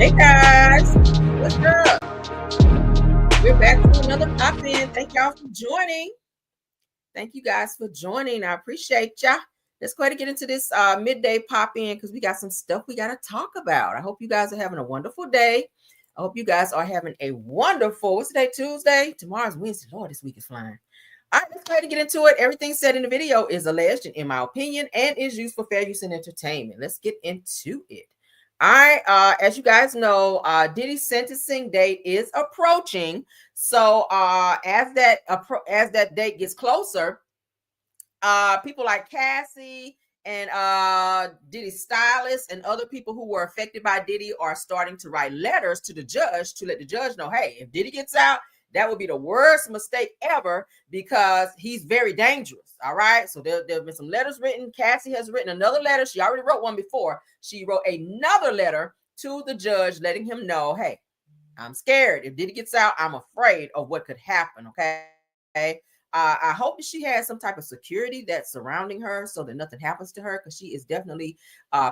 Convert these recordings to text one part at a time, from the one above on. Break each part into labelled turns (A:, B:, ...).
A: Hey guys, what's up? We're back for another pop in. Thank y'all for joining. Thank you guys for joining. I appreciate ya. Let's go ahead and get into this midday pop in because we got some stuff we got to talk about. I hope you guys are having a wonderful day. I hope you guys are having a wonderful, what's today, Tuesday? Tomorrow's Wednesday. Lord, this week is flying. All right, let's go ahead and get into it. Everything said in the video is alleged, in my opinion, and is used for fair use and entertainment. Let's get into it. As you guys know, Diddy's sentencing date is approaching. So as that date gets closer, people like Cassie and Diddy's Stylist and other people who were affected by Diddy are starting to write letters to the judge to let the judge know, hey, if Diddy gets out, that would be the worst mistake ever because he's very dangerous. All right. So there have been some letters written. Cassie has written another letter. She already wrote one before. She wrote another letter to the judge letting him know, hey, I'm scared. If Diddy gets out, I'm afraid of what could happen. Okay. I hope that she has some type of security that's surrounding her so that nothing happens to her, because she is definitely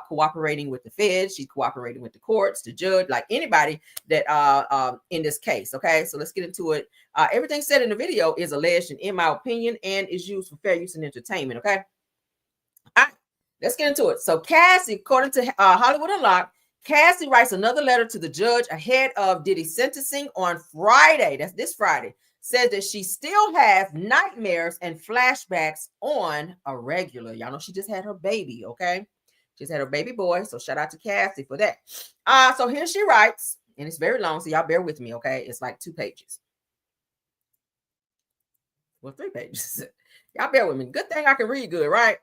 A: cooperating with the feds. She's cooperating with the courts, the judge, like anybody that in this case. Okay, so let's get into it. Everything said in the video is alleged, and in my opinion, and is used for fair use and entertainment. Okay, all right, let's get into it. So Cassie, according to Hollywood Unlocked, Cassie writes another letter to the judge ahead of Diddy's sentencing on Friday. That's this Friday. Says that she still has nightmares and flashbacks on a regular. Y'all know she just had her baby, okay? She's had her baby boy, so shout out to Cassie for that. So here she writes, and it's very long, so y'all bear with me, okay? It's like 2 pages. Well, 3 pages. Y'all bear with me. Good thing I can read good, right?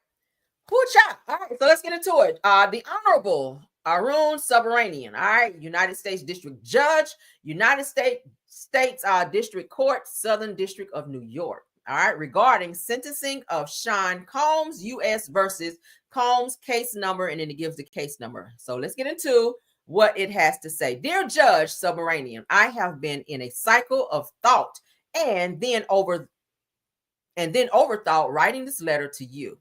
A: Poocha. All right, so let's get into it. The Honorable Arun Subramanian, all right, United States District Judge, United States District Court, Southern District of New York, all right, regarding sentencing of Sean Combs, U.S. versus Combs, case number, and then it gives the case number. So let's get into what it has to say. Dear Judge Subramanian, I have been in a cycle of thought and then overthought writing this letter to you.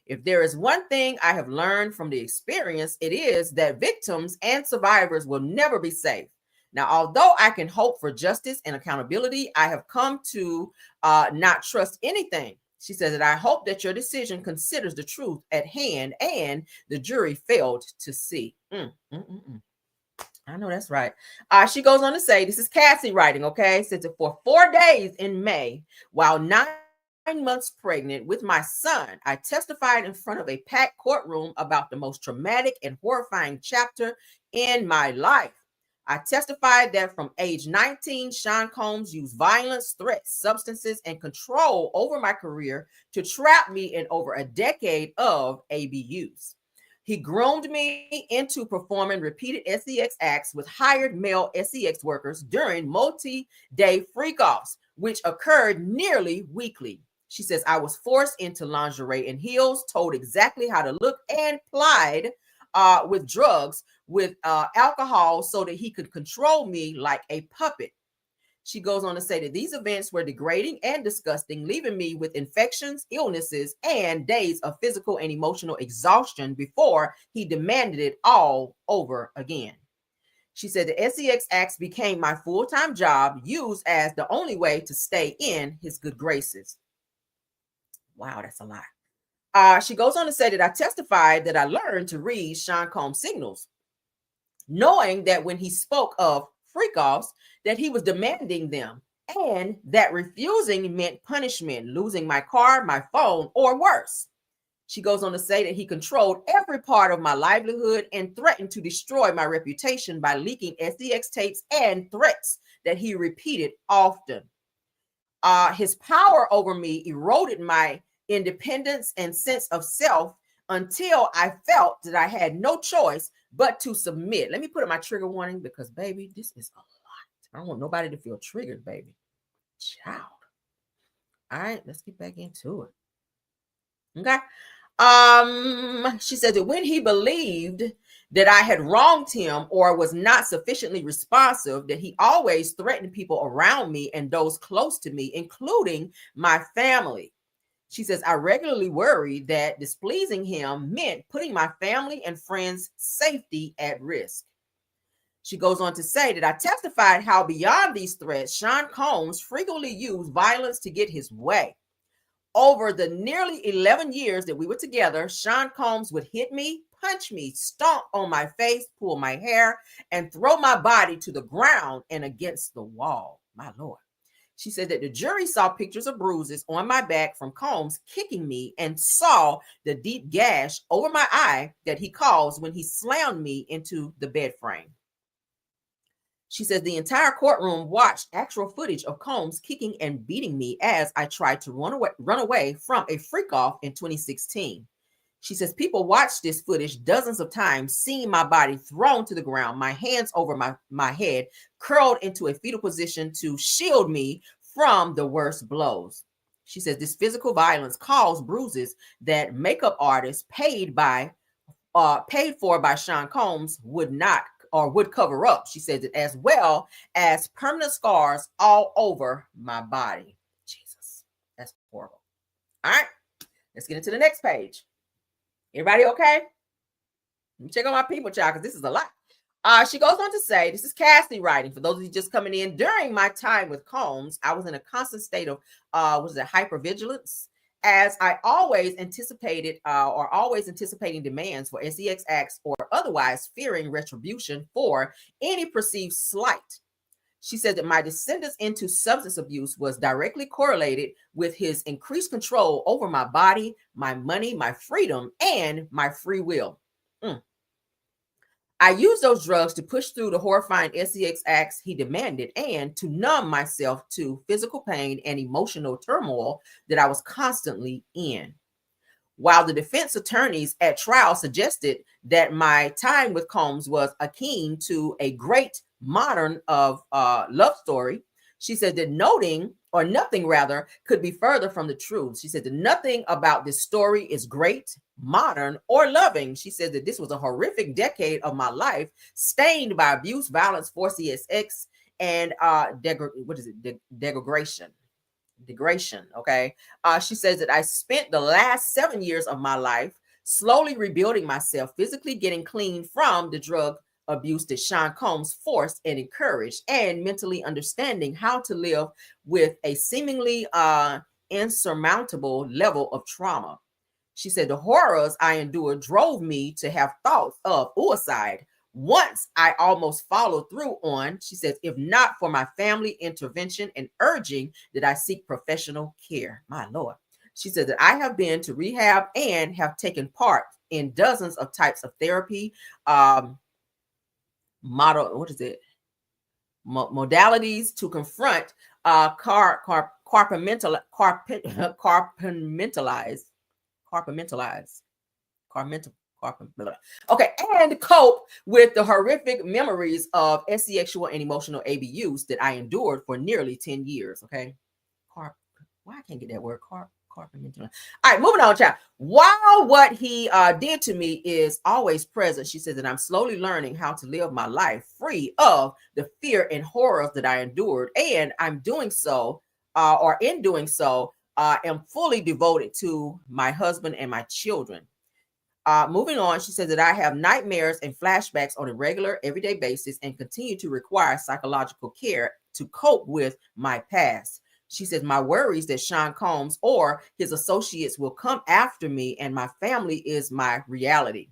A: If there is one thing I have learned from the experience, it is that victims and survivors will never be safe. Now, although I can hope for justice and accountability, I have come to not trust anything. She says that I hope that your decision considers the truth at hand and the jury failed to see. I know that's right. She goes on to say, this is Cassie writing, okay? Says it for 4 days in May, while 9 months pregnant with my son, I testified in front of a packed courtroom about the most traumatic and horrifying chapter in my life. I testified that from age 19, Sean Combs used violence, threats, substances, and control over my career to trap me in over a decade of ABUs. He groomed me into performing repeated sex acts with hired male sex workers during multi-day freak-offs, which occurred nearly weekly. She says, I was forced into lingerie and heels, told exactly how to look, and plied with drugs, with alcohol, so that he could control me like a puppet. She goes on to say that these events were degrading and disgusting, leaving me with infections, illnesses, and days of physical and emotional exhaustion before he demanded it all over again. She said the sex acts became my full-time job, used as the only way to stay in his good graces. Wow, that's a lot. She goes on to say that I testified that I learned to read Sean Combs' signals, knowing that when he spoke of freak-offs, that he was demanding them, and that refusing meant punishment, losing my car, my phone, or worse. She goes on to say that he controlled every part of my livelihood and threatened to destroy my reputation by leaking sex tapes and threats that he repeated often. His power over me eroded my independence and sense of self until I felt that I had no choice but to submit. Let me put up my trigger warning because, baby, this is a lot. I don't want nobody to feel triggered, baby. Child. All right, let's get back into it. Okay. She said that when he believed that I had wronged him or was not sufficiently responsive, that he always threatened people around me and those close to me, including my family. She says, I regularly worried that displeasing him meant putting my family and friends' safety at risk. She goes on to say that I testified how beyond these threats, Sean Combs frequently used violence to get his way. Over the nearly 11 years that we were together, Sean Combs would hit me, punch me, stomp on my face, pull my hair, and throw my body to the ground and against the wall. My Lord. She said that the jury saw pictures of bruises on my back from Combs kicking me and saw the deep gash over my eye that he caused when he slammed me into the bed frame. She says the entire courtroom watched actual footage of Combs kicking and beating me as I tried to run away from a freak off in 2016. She says people watched this footage dozens of times, seeing my body thrown to the ground, my hands over my head, curled into a fetal position to shield me from the worst blows. She says this physical violence caused bruises that makeup artists paid for by Sean Combs would not or would cover up. She says it, as well as permanent scars all over my body. Jesus, that's horrible. All right, let's get into the next page. Everybody okay? Let me check on my people, child, because this is a lot. She goes on to say, this is Cassie writing. For those of you just coming in, during my time with Combs, I was in a constant state of hypervigilance, as I always anticipating demands for sex acts or otherwise fearing retribution for any perceived slight. She said that my descendants into substance abuse was directly correlated with his increased control over my body, my money, my freedom, and my free will. I used those drugs to push through the horrifying sex acts he demanded and to numb myself to physical pain and emotional turmoil that I was constantly in. While the defense attorneys at trial suggested that my time with Combs was akin to a great modern love story, she said that nothing could be further from the truth. She said that nothing about this story is great, modern, or loving. She said that this was a horrific decade of my life, stained by abuse, violence, forced sex, and degradation. Okay. She says that I spent the last 7 years of my life slowly rebuilding myself, physically getting clean from the drug abuse that Sean Combs forced and encouraged, and mentally understanding how to live with a seemingly insurmountable level of trauma. She said the horrors I endured drove me to have thoughts of suicide. Once I almost followed through on, she says, if not for my family intervention and urging that I seek professional care. My Lord. She said that I have been to rehab and have taken part in dozens of types of therapy, modalities to confront compartmentalize and cope with the horrific memories of sexual and emotional abuse that I endured for nearly 10 years. Okay. Why I can't get that word? All right, moving on, child. While what he did to me is always present, she says that I'm slowly learning how to live my life free of the fear and horrors that I endured, and I'm doing so, am fully devoted to my husband and my children. Moving on, she says that I have nightmares and flashbacks on a regular, everyday basis and continue to require psychological care to cope with my past. She says, my worries that Sean Combs or his associates will come after me and my family is my reality.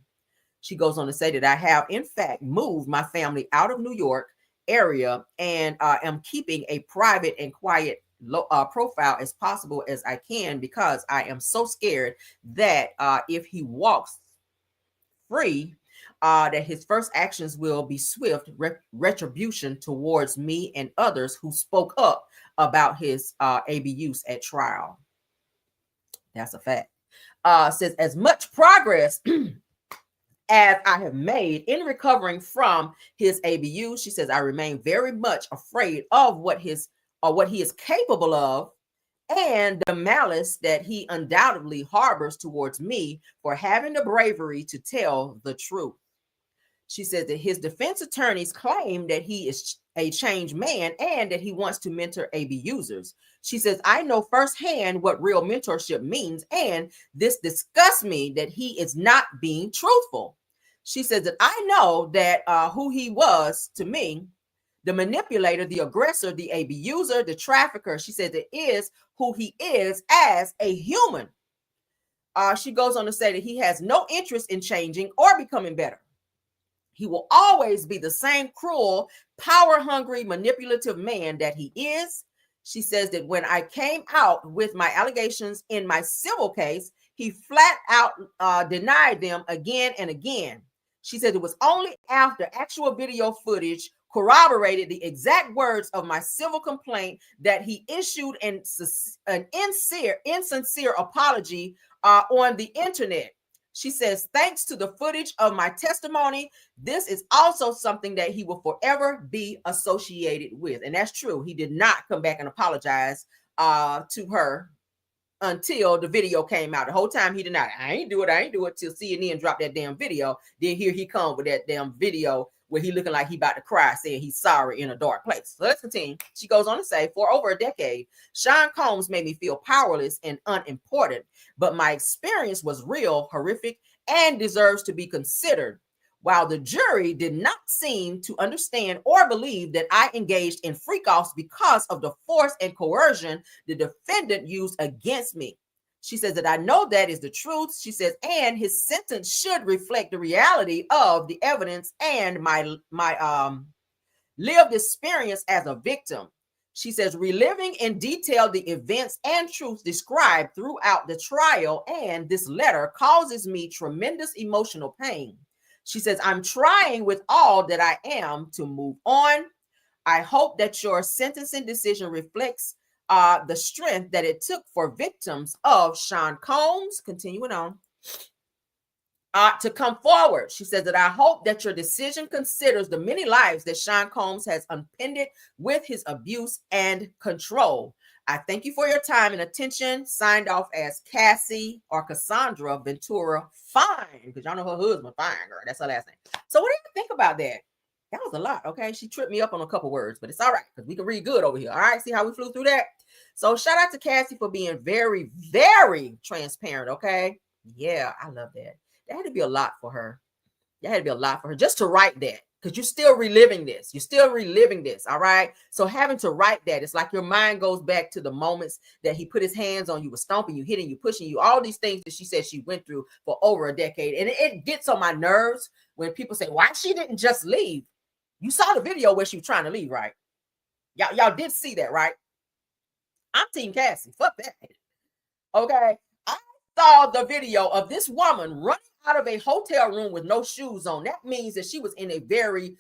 A: She goes on to say that I have, in fact, moved my family out of New York area and am keeping a private and quiet profile as possible as I can, because I am so scared that if he walks free, that his first actions will be swift retribution towards me and others who spoke up about his abuse at trial. That's a fact. Says as much progress as I have made in recovering from his abuse, she says I remain very much afraid of what he is capable of and the malice that he undoubtedly harbors towards me for having the bravery to tell the truth. She says that his defense attorneys claim that he is a changed man and that he wants to mentor abusers. She says, I know firsthand what real mentorship means, and this disgusts me that he is not being truthful. She says that I know that who he was to me, the manipulator, the aggressor, the abuser, the trafficker. She said that is who he is as a human. She goes on to say that he has no interest in changing or becoming better. He will always be the same cruel, power-hungry, manipulative man that he is. She says that when I came out with my allegations in my civil case, he flat out denied them again and again. She said it was only after actual video footage corroborated the exact words of my civil complaint that he issued an insincere apology on the internet. She says, thanks to the footage of my testimony, this is also something that he will forever be associated with. And that's true. He did not come back and apologize to her until the video came out. The whole time he denied, I ain't do it till CNN dropped that damn video. Then here he come with that damn video where he looking like he about to cry, saying he's sorry in a dark place. So let's continue. She goes on to say, for over a decade, Sean Combs made me feel powerless and unimportant, but my experience was real, horrific, and deserves to be considered. While the jury did not seem to understand or believe that I engaged in freak-offs because of the force and coercion the defendant used against me. She says that I know that is the truth. She says, and his sentence should reflect the reality of the evidence and my lived experience as a victim. She says, reliving in detail the events and truths described throughout the trial and this letter causes me tremendous emotional pain. She says, I'm trying with all that I am to move on. I hope that your sentencing decision reflects the strength that it took for victims of Sean Combs, continuing on, to come forward. She says that I hope that your decision considers the many lives that Sean Combs has upended with his abuse and control. I thank you for your time and attention. Signed off as Cassie or Cassandra Ventura Fine, because y'all know her husband, Fine Girl. That's her last name. So what do you think about that? That was a lot, okay? She tripped me up on a couple words, but it's all right because we can read good over here. All right, see how we flew through that? So shout out to Cassie for being very, very transparent, okay? Yeah, I love that. That had to be a lot for her. That had to be a lot for her just to write that, because you're still reliving this. You're still reliving this, all right? So having to write that, it's like your mind goes back to the moments that he put his hands on you, was stomping you, hitting you, pushing you, all these things that she said she went through for over a decade. And it gets on my nerves when people say, why she didn't just leave? You saw the video where she was trying to leave, right? Y'all did see that, right? I'm Team Cassie. Fuck that. Okay. I saw the video of this woman running out of a hotel room with no shoes on. That means that she was in a very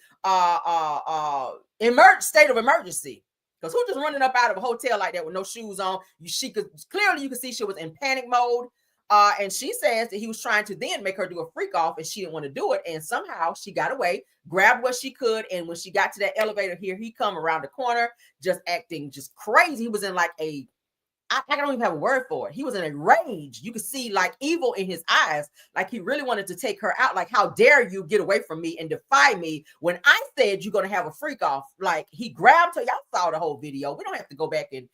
A: state of emergency. Because who just running up out of a hotel like that with no shoes on? You could see she was in panic mode. And she says that he was trying to then make her do a freak off, and she didn't want to do it. And somehow she got away, grabbed what she could. And when she got to that elevator, here he come around the corner, just acting just crazy. He was in like I don't even have a word for it. He was in a rage. You could see like evil in his eyes. Like he really wanted to take her out. Like, how dare you get away from me and defy me when I said you're going to have a freak off? Like he grabbed her. Y'all saw the whole video. We don't have to go back and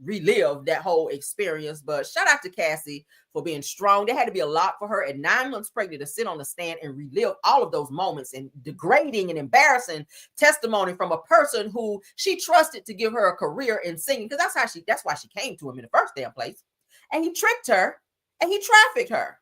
A: relive that whole experience. But shout out to Cassie for being strong. There had to be a lot for her at 9 months pregnant to sit on the stand and relive all of those moments and degrading and embarrassing testimony from a person who she trusted to give her a career in singing, because that's why she came to him in the first damn place. And he tricked her and he trafficked her.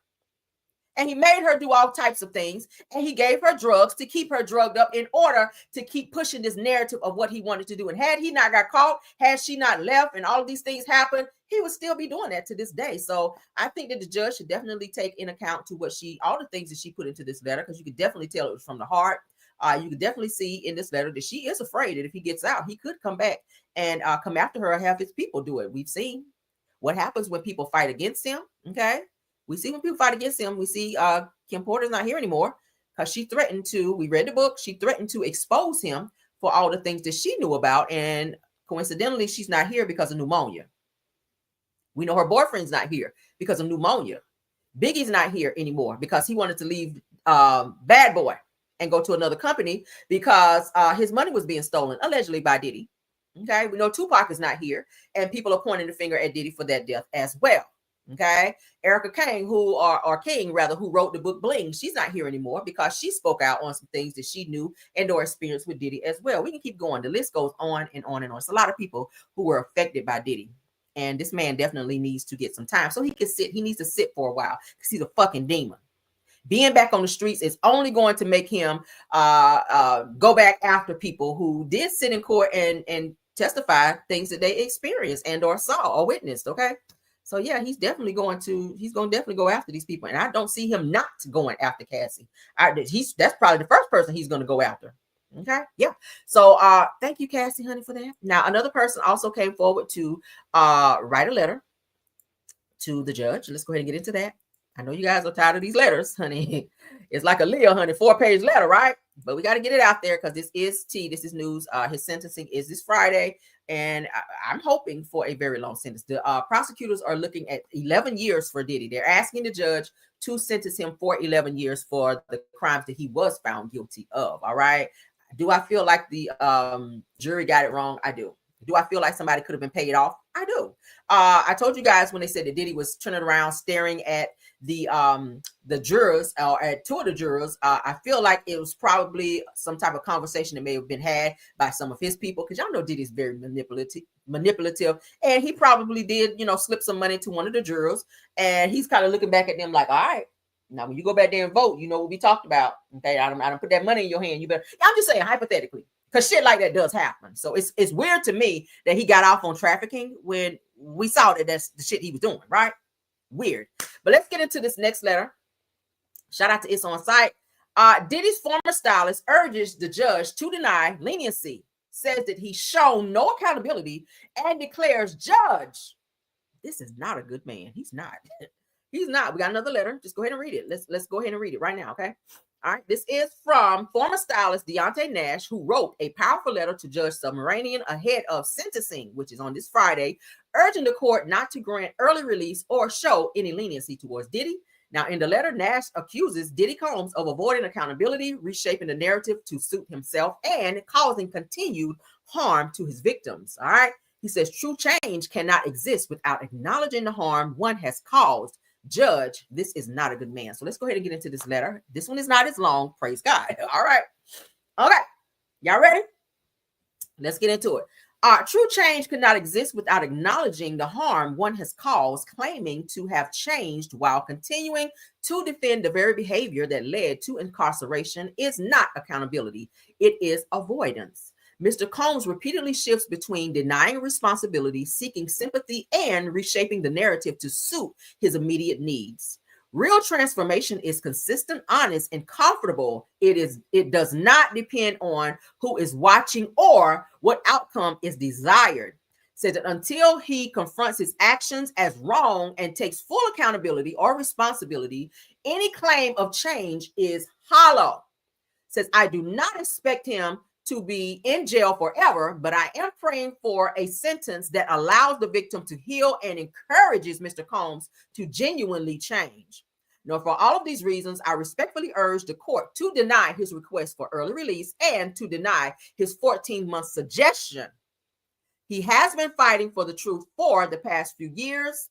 A: And he made her do all types of things. And he gave her drugs to keep her drugged up in order to keep pushing this narrative of what he wanted to do. And had he not got caught, had she not left and all of these things happened, he would still be doing that to this day. So I think that the judge should definitely take in account to all the things that she put into this letter, because you could definitely tell it was from the heart. You could definitely see in this letter that she is afraid that if he gets out, he could come back and come after her and have his people do it. We've seen what happens when people fight against him. Okay. We see when people fight against him, we see Kim Porter's not here anymore because she threatened to, we read the book, she threatened to expose him for all the things that she knew about. And coincidentally, she's not here because of pneumonia. We know her boyfriend's not here because of pneumonia. Biggie's not here anymore because he wanted to leave Bad Boy and go to another company because his money was being stolen, allegedly by Diddy. Okay, we know Tupac is not here, and people are pointing the finger at Diddy for that death as well. Okay. Erica Kane, or King rather, who wrote the book Bling, she's not here anymore because she spoke out on some things that she knew and or experienced with Diddy as well. We can keep going. The list goes on and on and on. It's a lot of people who were affected by Diddy. And this man definitely needs to get some time so he can sit. He needs to sit for a while because he's a fucking demon. Being back on the streets is only going to make him go back after people who did sit in court and testify things that they experienced and or saw or witnessed. Okay. So yeah, he's going to definitely go after these people. And I don't see him not going after Cassie. That's probably the first person he's going to go after. Okay. Yeah. So thank you, Cassie, honey, for that. Now, another person also came forward to write a letter to the judge. Let's go ahead and get into that. I know you guys are tired of these letters, honey. It's like a Leo, honey, 4-page letter, right? But we got to get it out there because this is tea. This is news. His sentencing is this Friday, and I'm hoping for a very long sentence. The prosecutors are looking at 11 years for Diddy. They're asking the judge to sentence him for 11 years for the crimes that he was found guilty of, all right? Do I feel like the jury got it wrong? I do. Do I feel like somebody could have been paid off? I do. I told you guys when they said that Diddy was turning around staring at the jurors, or at two of the jurors, I feel like it was probably some type of conversation that may have been had by some of his people, because y'all know Diddy's very manipulative, and he probably did, slip some money to one of the jurors, and he's kind of looking back at them like, all right, now when you go back there and vote, you know what we talked about. Okay, I don't put that money in your hand. You better. I'm just saying hypothetically, because shit like that does happen. So it's weird to me that he got off on trafficking when we saw that that's the shit he was doing, right? Weird. But let's get into this next letter. Shout out to It's On Site. Diddy's former stylist urges the judge to deny leniency, says that he's shown no accountability, and declares, judge, this is not a good man. He's not. He's not. We got another letter. Just go ahead and read it. Let's go ahead and read it right now, okay? All right. This is from former stylist Deontay Nash, who wrote a powerful letter to Judge Submaranian ahead of sentencing, which is on this Friday, urging the court not to grant early release or show any leniency towards Diddy. Now, in the letter, Nash accuses Diddy Combs of avoiding accountability, reshaping the narrative to suit himself, and causing continued harm to his victims. All right. He says true change cannot exist without acknowledging the harm one has caused. Judge, this is not a good man. So let's go ahead and get into this letter. This one is not as long. Praise God. All right. Okay. Y'all ready? Let's get into it. True change could not exist without acknowledging the harm one has caused, claiming to have changed while continuing to defend the very behavior that led to incarceration is not accountability. It is avoidance. Mr. Combs repeatedly shifts between denying responsibility, seeking sympathy, and reshaping the narrative to suit his immediate needs. Real transformation is consistent, honest, and comfortable. It does not depend on who is watching or what outcome is desired. Said that until he confronts his actions as wrong and takes full accountability or responsibility, any claim of change is hollow. Says, I do not expect him to be in jail forever, but I am praying for a sentence that allows the victim to heal and encourages Mr. Combs to genuinely change. Now, for all of these reasons, I respectfully urge the court to deny his request for early release and to deny his 14-month suggestion. He has been fighting for the truth for the past few years,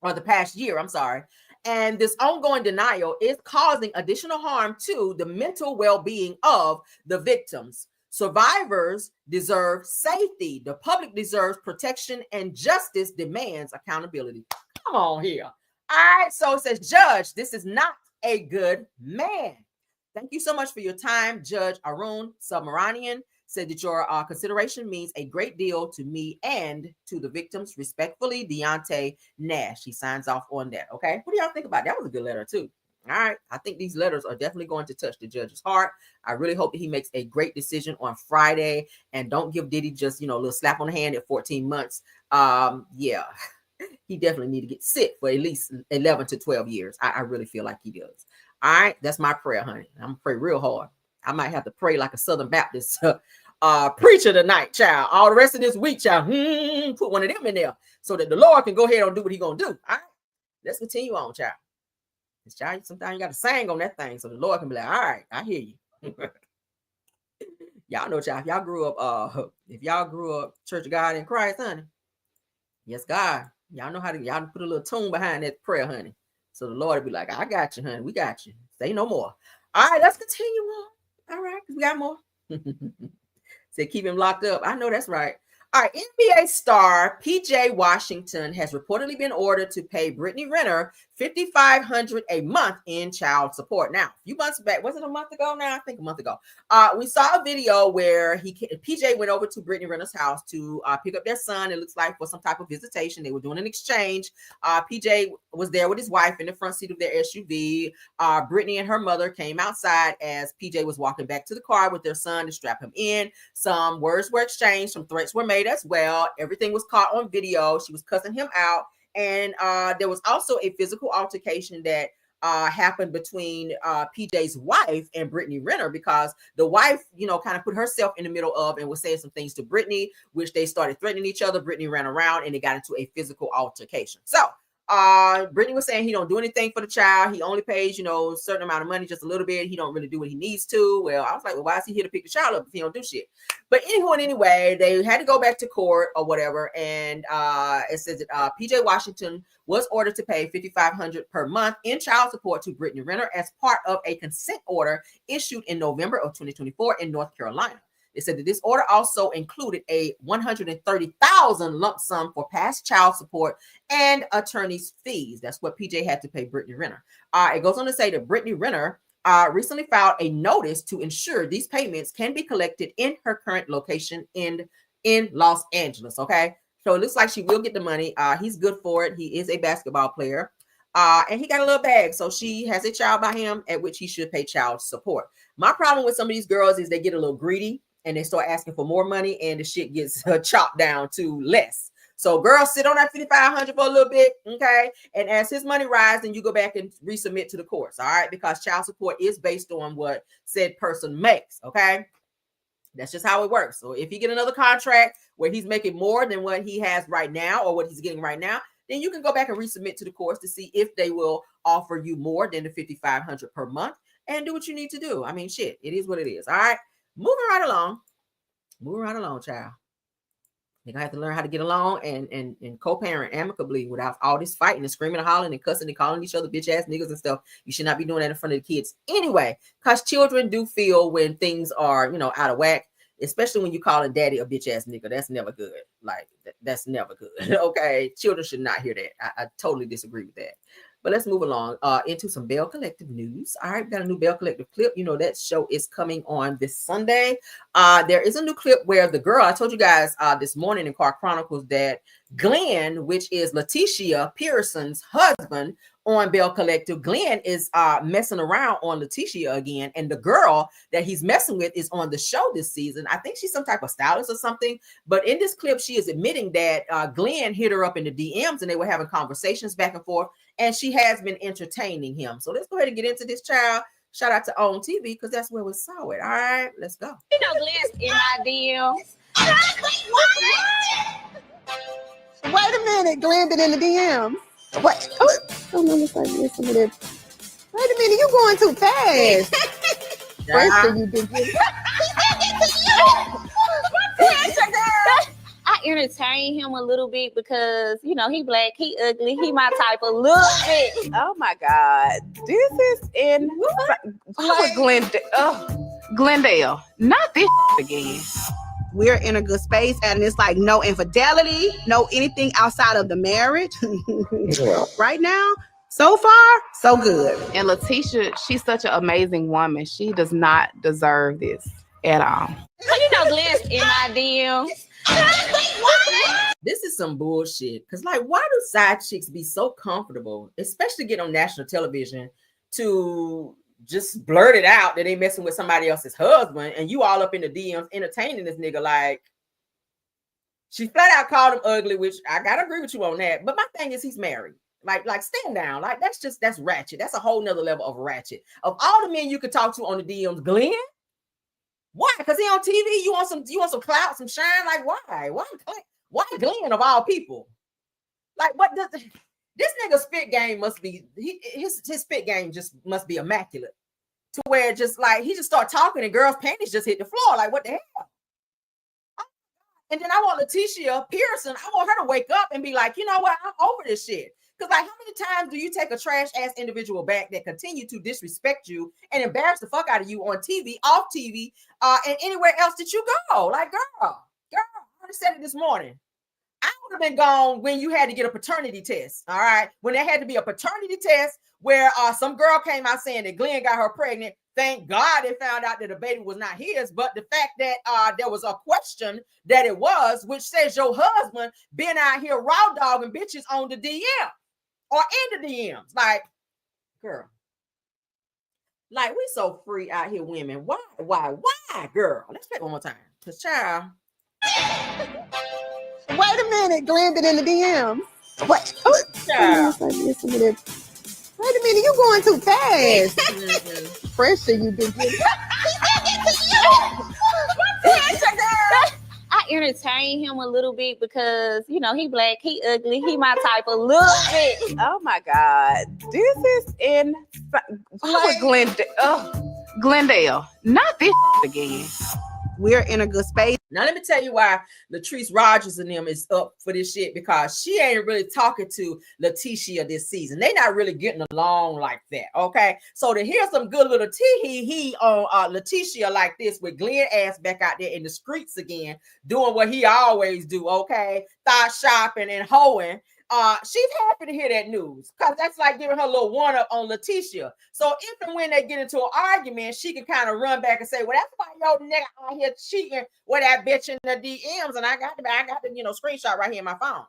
A: or the past year, I'm sorry. And this ongoing denial is causing additional harm to the mental well-being of the victims. Survivors deserve safety. The public deserves protection, and justice demands accountability. Come on here. All right. So it says, Judge, this is not a good man. Thank you so much for your time, Judge Arun Submaranian. Said that your consideration means a great deal to me and to the victims. Respectfully, Deontay Nash. He signs off on that. Okay. What do y'all think about that? That was a good letter too. All right. I think these letters are definitely going to touch the judge's heart. I really hope that he makes a great decision on Friday, and don't give Diddy just, a little slap on the hand at 14 months. Yeah, he definitely need to get sit for at least 11 to 12 years. I really feel like he does. All right. That's my prayer, honey. I'm gonna pray real hard. I might have to pray like a Southern Baptist preacher tonight, child. All the rest of this week, child, put one of them in there so that the Lord can go ahead and do what he's going to do. All right, let's continue on, child. Child, sometimes you got to sing on that thing so the Lord can be like, all right, I hear you. Y'all know, child, if y'all grew up Church of God in Christ, honey, yes, God, Y'all know how to, y'all put a little tune behind that prayer, honey. So the Lord will be like, I got you, honey. We got you. Say no more. All right, let's continue on. All right, because we got more. Said keep him locked up. I know that's right. All right, NBA star PJ Washington has reportedly been ordered to pay Brittany Renner $5,500 a month in child support. Now, a few months back, was it a month ago now? I think a month ago. We saw a video where PJ went over to Brittany Renner's house to pick up their son. It looks like for some type of visitation. They were doing an exchange. PJ was there with his wife in the front seat of their SUV. Brittany and her mother came outside as PJ was walking back to the car with their son to strap him in. Some words were exchanged, some threats were made as well. Everything was caught on video. She was cussing him out. And there was also a physical altercation that happened between PJ's wife and Brittany Renner, because the wife, kind of put herself in the middle of and was saying some things to Brittany, which they started threatening each other. Brittany ran around and they got into a physical altercation. So Brittany was saying he don't do anything for the child. He only pays, a certain amount of money, just a little bit. He don't really do what he needs to. Well, I was like, well, why is he here to pick the child up if he don't do shit? But anyway, they had to go back to court or whatever. And it says that PJ Washington was ordered to pay $5,500 per month in child support to Brittany Renner as part of a consent order issued in November of 2024 in North Carolina. They said that this order also included a $130,000 lump sum for past child support and attorney's fees. That's what PJ had to pay Brittany Renner. It goes on to say that Brittany Renner recently filed a notice to ensure these payments can be collected in her current location in Los Angeles. Okay, so it looks like she will get the money. He's good for it. He is a basketball player. And he got a little bag. So she has a child by him at which he should pay child support. My problem with some of these girls is they get a little greedy and they start asking for more money and the shit gets chopped down to less. So girls, sit on that $5,500 for a little bit, okay? And as his money rises, then you go back and resubmit to the courts, all right? Because child support is based on what said person makes, okay? That's just how it works. So if you get another contract where he's making more than what he has right now or what he's getting right now, then you can go back and resubmit to the courts to see if they will offer you more than the $5,500 per month and do what you need to do. I mean, shit, it is what it is, all right? Moving right along, child. You're gonna have to learn how to get along and co-parent amicably without all this fighting and screaming and hollering and cussing and calling each other bitch ass niggas and stuff. You should not be doing that in front of the kids anyway, because children do feel when things are, out of whack, especially when you calling daddy a bitch ass nigga. That's never good. Like, that's never good. Okay, children should not hear that. I totally disagree with that. But let's move along into some Belle Collective news. All right, we got a new Belle Collective clip. That show is coming on this Sunday. There is a new clip where the girl, I told you guys this morning in Car Chronicles that Glenn, which is Letitia Pearson's husband on Belle Collective, Glenn is messing around on Letitia again. And the girl that he's messing with is on the show this season. I think she's some type of stylist or something. But in this clip, she is admitting that Glenn hit her up in the DMs and they were having conversations back and forth. And she has been entertaining him. So let's go ahead and get into this, child. Shout out to OWN TV because that's where we saw it. All right, let's go.
B: Glenn's in my DMs.
C: Wait a minute, Glenn been in the DMs. What? Oh, no, listen to this. Wait a minute, you going too fast. First thing you did.
B: I entertain him a little bit because, he black, he ugly, he my type a little bit.
C: Oh my God. This is in
D: Glendale. Not this again.
C: We're in a good space and it's like no infidelity, no anything outside of the marriage. Right now, so far, so good.
D: And Letitia, she's such an amazing woman. She does not deserve this at all.
B: Glenn's in my DMs.
A: This is some bullshit. Because, why do side chicks be so comfortable, especially get on national television, to just blurt it out that they messing with somebody else's husband and you all up in the DMs entertaining this nigga? Like, she flat out called him ugly, which I gotta agree with you on that. But my thing is he's married. Like stand down. Like, that's ratchet. That's a whole nother level of ratchet. Of all the men you could talk to on the DMs, Glenn? Why? Because he on TV. You want some clout, some shine? Like, why? Why Glenn of all people? Like, what does this nigga spit game must be? His spit game just must be immaculate. To where just like he just start talking and girls' panties just hit the floor. Like, what the hell? And then I want Letitia Pearson, I want her to wake up and be like, you know what? I'm over this shit. Because like, how many times do you take a trash ass individual back that continue to disrespect you and embarrass the fuck out of you on TV, off TV, and anywhere else that you go? Like, girl, I already said it this morning. I would have been gone when you had to get a paternity test. All right. When there had to be a paternity test where some girl came out saying that Glenn got her pregnant. Thank God they found out that the baby was not his. But the fact that there was a question that it was, which says your husband been out here raw dogging bitches on the DM or in the DMs. Like, girl. Like, we so free out here, women. Why, girl? Let's play it one more time. Because, child.
C: Wait a minute, Glenn been in the DMs. What? Oh,
A: Child.
C: Wait a minute, you going too fast. Pressure you been getting.
B: I entertain him a little bit because, you know, he black, he ugly, he my type a little bit.
D: Oh my God. This is in Glendale. Not this again.
C: We're in a good space.
A: Now, let me tell you why Latrice Rogers and them is up for this shit, because she ain't really talking to Letitia this season. They not really getting along like that, okay? So to hear some good little tee-hee on Letitia like this with Glenn ass back out there in the streets again, doing what he always do, okay? Thought shopping and hoeing. She's happy to hear that news because that's like giving her a little one up on Letitia. So if and when they get into an argument, she can kind of run back and say, "Well, that's why your nigga out here cheating with that bitch in the DMs," and I got the screenshot right here in my phone.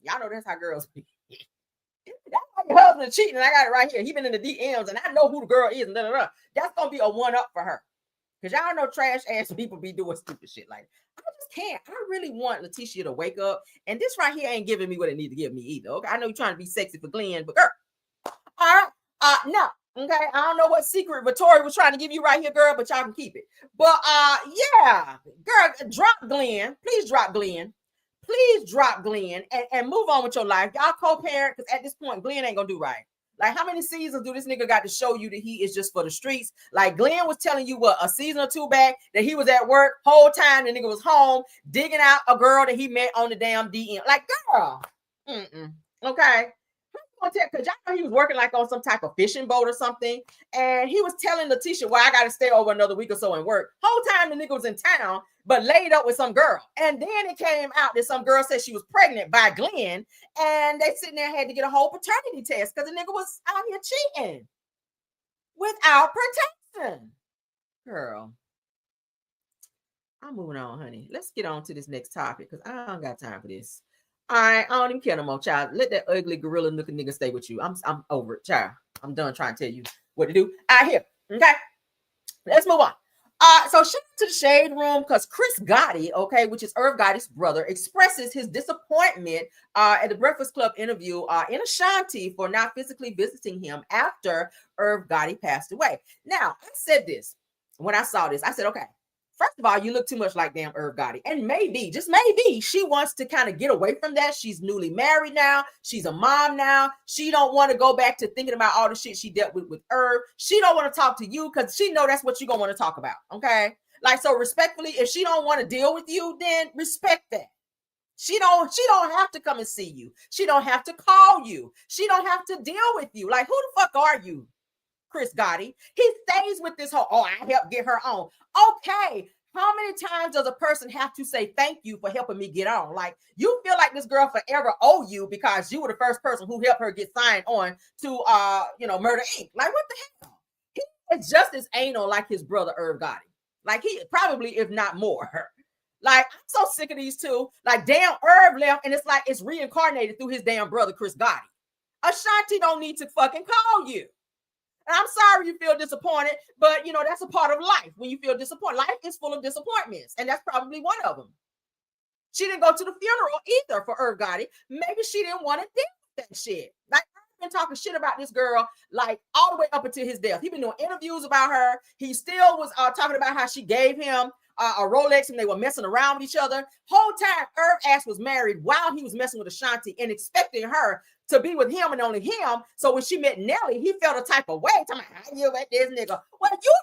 A: Y'all know that's how girls be. That's why your husband cheating, and I got it right here. He been in the DMs, and I know who the girl is, and that's gonna be a one up for her. Because y'all know trash ass people be doing stupid shit like that. I just can't. I really want Letitia to wake up. And this right here ain't giving me what it needs to give me either. Okay. I know you're trying to be sexy for Glenn, but girl. All right. No. Okay. I don't know what secret Vittoria was trying to give you right here, girl, but y'all can keep it. But yeah. Girl, drop Glenn. Please drop Glenn. Please drop Glenn and move on with your life. Y'all co-parent, because at this point, Glenn ain't gonna do right. Like, how many seasons do this nigga got to show you that he is just for the streets? Like, Glenn was telling you what, a season or two back, that he was at work whole time. The nigga was home digging out a girl that he met on the damn DM. Like, girl. Okay. Because y'all know he was working like on some type of fishing boat or something. And he was telling Letitia, well, I got to stay over another week or so and work. Whole time the nigga was in town, but laid up with some girl. And then it came out that some girl said she was pregnant by Glenn. And they sitting there had to get a whole paternity test because the nigga was out here cheating without protection. Girl. I'm moving on, honey. Let's get on to this next topic because I don't got time for this. I don't even care no more, child. Let that ugly gorilla looking nigga stay with you. I'm over it, child. I'm done trying to tell you what to do out here. Okay, let's move on. So shout out to the Shade Room because Chris Gotti, okay, which is Irv Gotti's brother, expresses his disappointment at the Breakfast Club interview in Ashanti for not physically visiting him after Irv Gotti passed away. Now, I said this when I saw this. I said, okay. First of all, you look too much like damn Irv Gotti. And maybe, just maybe, she wants to kind of get away from that. She's newly married now. She's a mom now. She don't want to go back to thinking about all the shit she dealt with Irv. She don't want to talk to you because she know that's what you're going to want to talk about, okay? Like, so respectfully, if she don't want to deal with you, then respect that. She don't have to come and see you. She don't have to call you. She don't have to deal with you. Like, who the fuck are you? Chris Gotti. He stays with this whole, I helped get her on. Okay, how many times does a person have to say thank you for helping me get on? Like, you feel like this girl forever owe you because you were the first person who helped her get signed on to Murder Inc. Like, what the hell? He is just as anal like his brother Irv Gotti. Like, he probably, if not more. Like, I'm so sick of these two. Like, damn, Irv left, and it's like it's reincarnated through his damn brother Chris Gotti. Ashanti don't need to fucking call you. I'm sorry you feel disappointed, but that's a part of life. When you feel disappointed, life is full of disappointments, and that's probably one of them. She didn't go to the funeral either for Irv Gotti. Maybe she didn't want to deal with that shit. Like, I've been talking shit about this girl like all the way up until his death. He's been doing interviews about her. He still was talking about how she gave him a Rolex and they were messing around with each other. Whole time Irv ass was married while he was messing with Ashanti and expecting her to be with him and only him. So when she met Nelly, he felt a type of way. Talking about, how you let this nigga? Well, you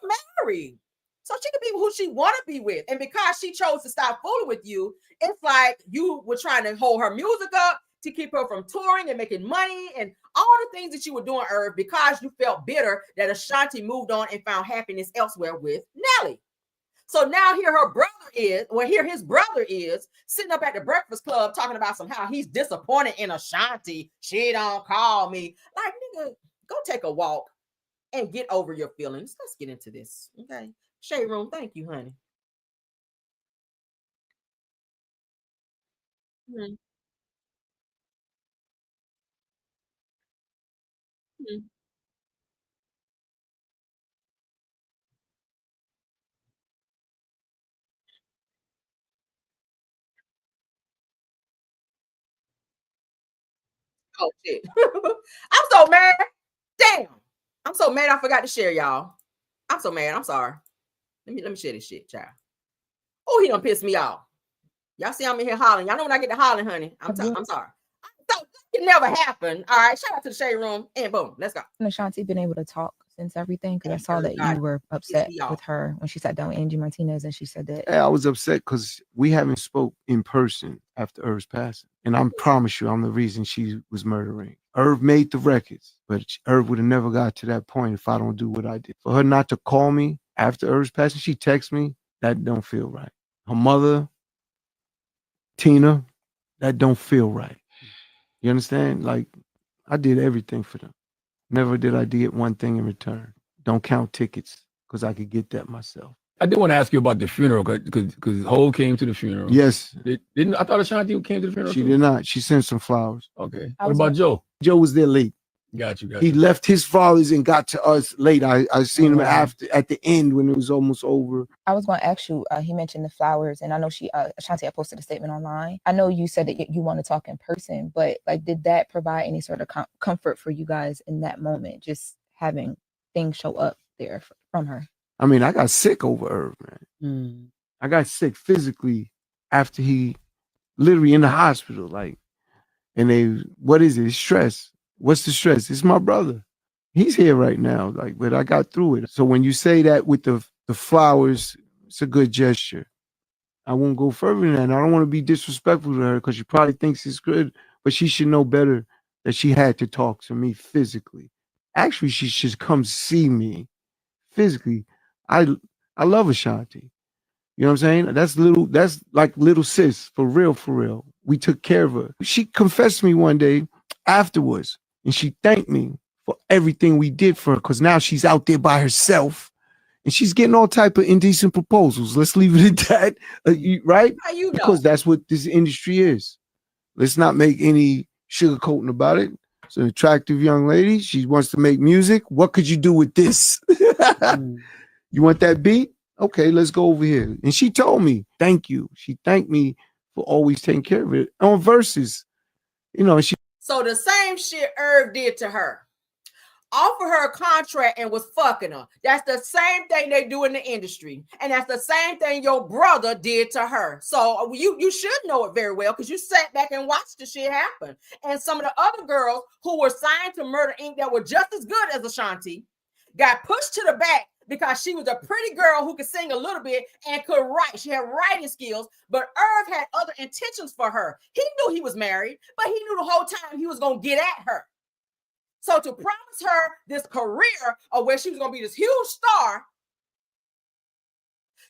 A: married. So she can be who she want to be with. And because she chose to stop fooling with you, it's like you were trying to hold her music up to keep her from touring and making money and all the things that you were doing, Irv, because you felt bitter that Ashanti moved on and found happiness elsewhere with Nelly. So now here his brother is sitting up at the Breakfast Club talking about somehow he's disappointed in Ashanti. She don't call me. Like, nigga, go take a walk and get over your feelings. Let's get into this. Okay. Shade Room, thank you, honey. Mm-hmm. Mm-hmm. Oh shit. I'm so mad. Damn. I'm so mad I forgot to share, y'all. I'm so mad. I'm sorry. Let me share this shit, child. Oh, he done pissed me off. Y'all see I'm in here hollering. Y'all know when I get to hollering, honey. I'm sorry. So it never happened. All right. Shout out to the Shade Room. And boom, let's go.
E: And Ashanti been able to talk since everything? Because I saw that
A: God,
E: you were upset with her when she sat down with Angie Martinez and she said that.
F: Yeah, I was upset because we haven't spoke in person after Irv's passing. And I promise you, I'm the reason she was murdering. Irv made the records, but Irv would have never got to that point if I don't do what I did. For her not to call me after Irv's passing, she texts me, that don't feel right. Her mother, Tina, that don't feel right. You understand? Like, I did everything for them. Never did I get one thing in return. Don't count tickets because I could get that myself.
G: I did want to ask you about the funeral because Hov came to the funeral.
F: Yes.
G: Didn't I thought Ashanti came to the funeral?
F: She
G: too?
F: did not. She sent some flowers.
G: Okay. What about Joe?
F: Joe was there late.
G: Got you.
F: He left his fathers and got to us late. I seen him after at the end when it was almost over.
E: I was going to ask you, he mentioned the flowers, and I know Ashanti had posted a statement online. I know you said that you want to talk in person, but like, did that provide any sort of comfort for you guys in that moment, just having things show up there from her?
F: I mean, I got sick over Irv, man. I got sick physically after he literally in the hospital, like, and what is it? It's stress. What's the stress? It's my brother. He's here right now, like, but I got through it. So when you say that with the flowers, it's a good gesture. I won't go further than that. And I don't want to be disrespectful to her because she probably thinks it's good, but she should know better that she had to talk to me physically. Actually, she should come see me physically. I love Ashanti. You know what I'm saying? That's like little sis, for real, for real. We took care of her. She confessed to me one day afterwards, and she thanked me for everything we did for her, because now she's out there by herself, and she's getting all type of indecent proposals. Let's leave it at that, right?
A: How you know?
F: Because that's what this industry is. Let's not make any sugarcoating about it. It's an attractive young lady. She wants to make music. What could you do with this? You want that beat? Okay, let's go over here. And she told me, thank you. She thanked me for always taking care of it. On Versus, you know,
A: So the same shit Irv did to her. Offered her a contract and was fucking her. That's the same thing they do in the industry. And that's the same thing your brother did to her. So you should know it very well because you sat back and watched the shit happen. And some of the other girls who were signed to Murder Inc. that were just as good as Ashanti got pushed to the back because she was a pretty girl who could sing a little bit and could write. She had writing skills, but Irv had other intentions for her. He knew he was married, but he knew the whole time he was going to get at her. So to promise her this career of where she was going to be this huge star,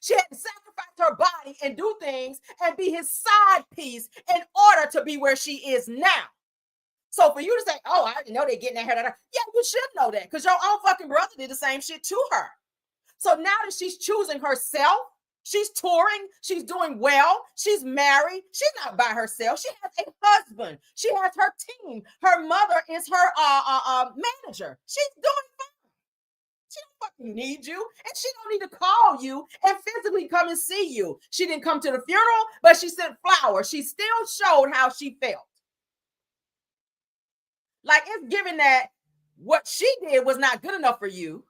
A: she had to sacrifice her body and do things and be his side piece in order to be where she is now. So for you to say, oh, I didn't know they're getting at her. Yeah, you should know that because your own fucking brother did the same shit to her. So now that she's choosing herself, she's touring, she's doing well, she's married, she's not by herself. She has a husband, she has her team, her mother is her manager. She's doing fine. She don't fucking need you, and she don't need to call you and physically come and see you. She didn't come to the funeral, but she sent flowers. She still showed how she felt. Like, it's given that what she did was not good enough for you.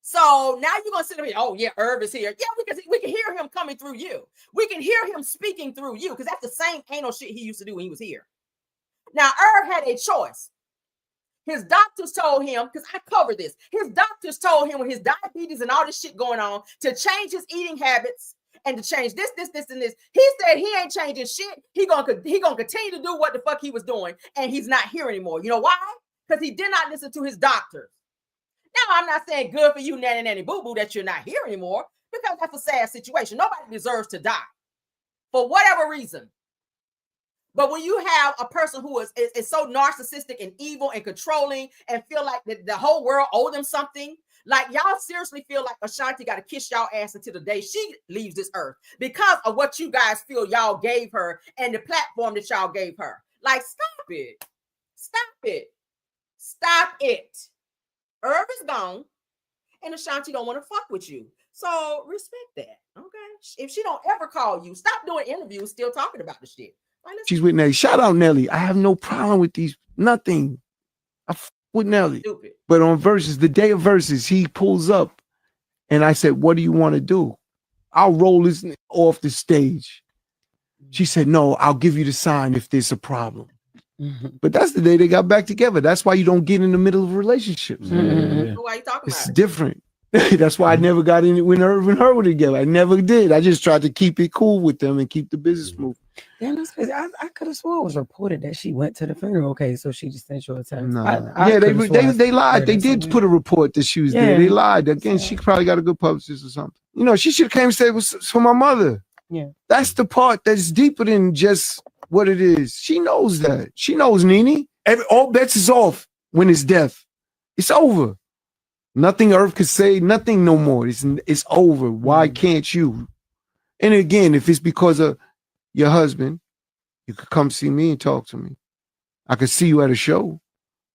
A: So now you're gonna sit there and, oh yeah, Irv is here. Yeah, we can hear him coming through you. We can hear him speaking through you because that's the same anal shit he used to do when he was here. Now Irv had a choice. His doctors told him, because I cover this, his doctors told him with his diabetes and all this shit going on to change his eating habits and to change this, and this. He said he ain't changing shit. He gonna continue to do what the fuck he was doing, and he's not here anymore. You know why? Because he did not listen to his doctors. Now, I'm not saying good for you, nanny boo-boo, that you're not here anymore, because that's a sad situation. Nobody deserves to die for whatever reason. But when you have a person who is so narcissistic and evil and controlling and feel like the whole world owes them something, like y'all seriously feel like Ashanti got to kiss y'all ass until the day she leaves this earth because of what you guys feel y'all gave her and the platform that y'all gave her. Like, stop it. Stop it. Stop it. Irv is gone and Ashanti don't want to fuck with you. So respect that, okay? If she don't ever call you, stop doing interviews still talking about the shit.
F: She's with Nelly. Shout out Nelly. I have no problem with these. Nothing. I f with Nelly.
A: Stupid.
F: But on Versus, the day of Versus, he pulls up and I said, what do you want to do? I'll roll this off the stage. She said, no, I'll give you the sign if there's a problem. But that's the day they got back together. That's why you don't get in the middle of relationships.
A: Why are you talking
F: It's
A: about it?
F: different. That's why I never got in it when Irv and her were together. I never did. I just tried to keep it cool with them and keep the business moving.
H: Damn, that's crazy. I could have sworn it was reported that she went to the funeral. Okay, so she just sent you a text.
F: No.
H: I
F: Yeah,
H: coulda sworn
F: they lied.
H: heard
F: They
H: it
F: did
H: somewhere.
F: put a report that she was
H: Yeah.
F: there. They lied. Again, she probably got a good publicist or something. You know, she should have came and said it was for my mother.
H: Yeah.
F: That's the part that's deeper than just what it is. She knows that. She knows, Nene. All bets is off when it's death. It's over. Nothing Earth could say, nothing no more. It's over. Why can't you? And again, if it's because of your husband, you could come see me and talk to me. I could see you at a show.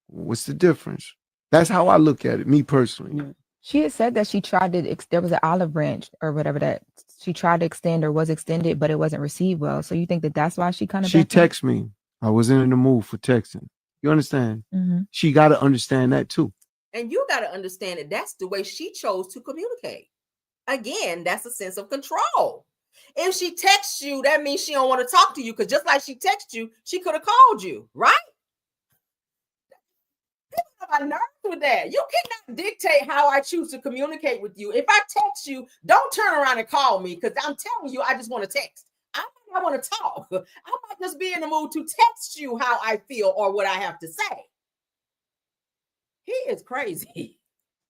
F: What's the difference? That's how I look at it, me personally.
H: Yeah.
E: She had said that she tried to, there was an olive branch or whatever that she tried to extend or was extended, but it wasn't received well. So you think that that's why she kind of.
F: She texted me. I wasn't in the mood for texting. You understand?
E: Mm-hmm.
F: She got to understand that too.
A: And you got to understand that that's the way she chose to communicate. Again, that's a sense of control. If she texts you, that means she don't want to talk to you, because just like she texted you, she could have called you, right? People have nerves with that. You cannot dictate how I choose to communicate with you. If I text you, don't turn around and call me, because I'm telling you, I just want to text. I want to talk. I might just be in the mood to text you how I feel or what I have to say. He is crazy.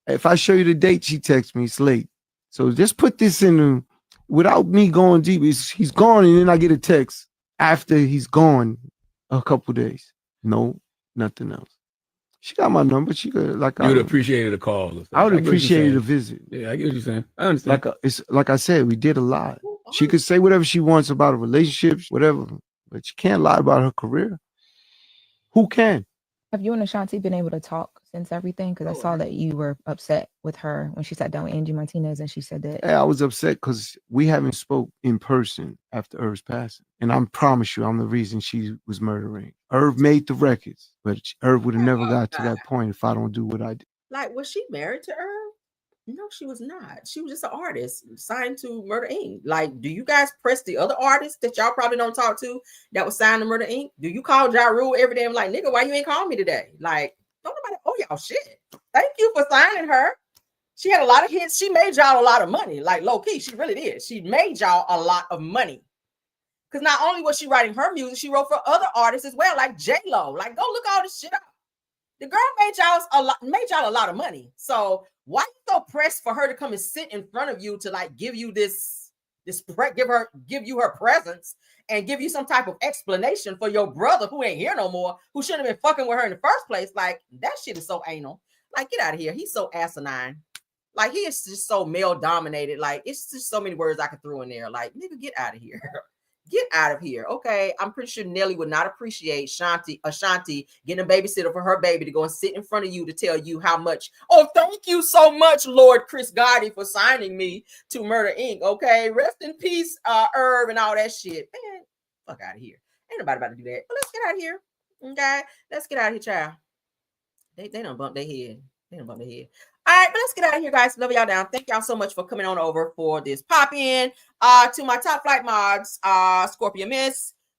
F: If I show you the date she texted me, it's late. So just put this in without me going deep. He's gone, and then I get a text after he's gone a couple days. No, nothing else. She got my number. She could
G: You would appreciate a call.
F: I would appreciate a visit.
G: Yeah, I get what you're saying. I understand.
F: It's like I said, we did a lot. She could say whatever she wants about a relationship, whatever, but she can't lie about her career. Who can?
E: Have you and Ashanti been able to talk since everything? Because I saw that you were upset with her when she sat down with Angie Martinez and she said that.
F: Yeah, I was upset because we haven't spoke in person after Irv's passing. And I promise you, I'm the reason she was murdering. Irv made the records, but Irv would have never got to that point if I don't do what I did.
A: Like, was she married to Irv? No, she was not. She was just an artist signed to Murder Inc. Like, do you guys press the other artists that y'all probably don't talk to that was signed to Murder Inc.? Do you call Ja Rule every day? I'm like, nigga, why you ain't calling me today? Like, don't nobody owe y'all shit. Thank you for signing her. She had a lot of hits. She made y'all a lot of money. Like, low key, she really did. She made y'all a lot of money. Because not only was she writing her music, she wrote for other artists as well, like J-Lo. Like, go look all this shit up. The girl made y'all a lot of money. So why you so pressed for her to come and sit in front of you to like give you give you her presence and give you some type of explanation for your brother who ain't here no more, who shouldn't have been fucking with her in the first place? Like, that shit is so anal. Like, get out of here. He's so asinine. Like, he is just so male dominated. Like, it's just so many words I could throw in there. Like, nigga, get out of here. Get out of here. Okay. I'm pretty sure Nelly would not appreciate Ashanti getting a babysitter for her baby to go and sit in front of you to tell you how much. Oh, thank you so much, Lord Chris Gotti, for signing me to Murder Inc. Okay. Rest in peace, Irv, and all that shit. Man, fuck out of here. Ain't nobody about to do that. But let's get out of here. Okay. Let's get out of here, child. They done bumped their head. All right, but let's get out of here, guys. Love y'all down. Thank y'all so much for coming on over for this pop-in. To my top flight mods, Scorpio Miss,